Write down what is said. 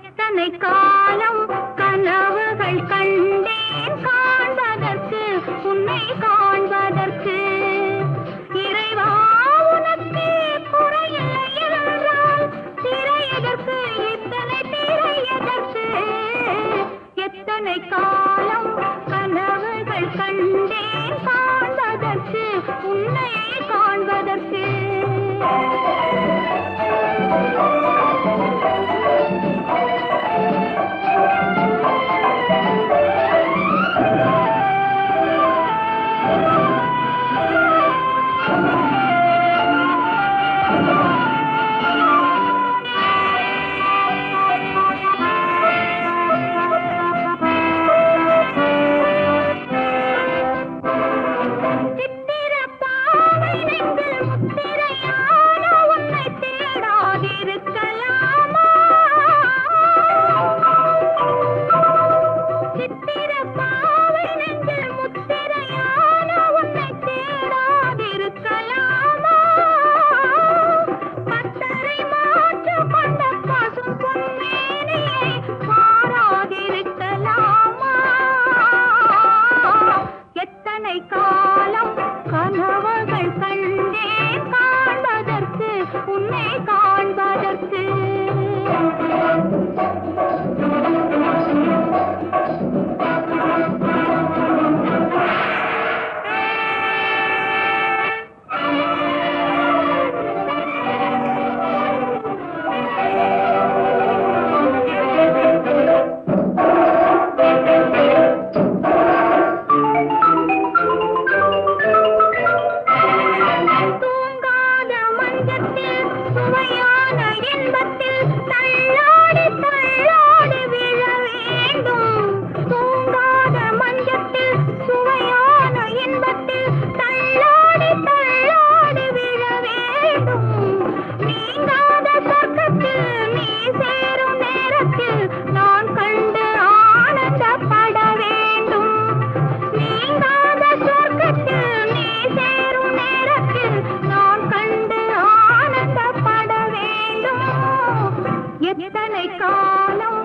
எத்தனை காலம் கனவுகள் கண்டேன் காண்பதற்கு உன்னை காண்பதற்கு இறைவா உனக்கு குறையில்லை என்றால் திரையதற்கு இத்தனை திரையதற்கு எத்தனை காலம் கனவுகள் கண்டேன் காண்பதற்கு உன்னை காண்பதற்கு காலம் கனவுகள் கண்டேன் காண்பதற்கு உன்னை காண்பதற்கு சுவையான இன்பத்தில் தள்ளாடி தள்ளாடி விழ வேண்டும் தூங்காத மஞ்சத்தில் சுவையான இன்பத்தில் தள்ளாடி தள்ளாடி விழ வேண்டும் நீங்காத சொர்க்கத்தில் நீ சேரும் நேரத்தில் நான் கண்டு ஆனந்தப்பட வேண்டும் நீங்காத சொர்க்கத்தில் நீ சேரும் நேரத்தில் நான் கண்டு ஆனந்தப்பட வேண்டும் எத்தனை காலம்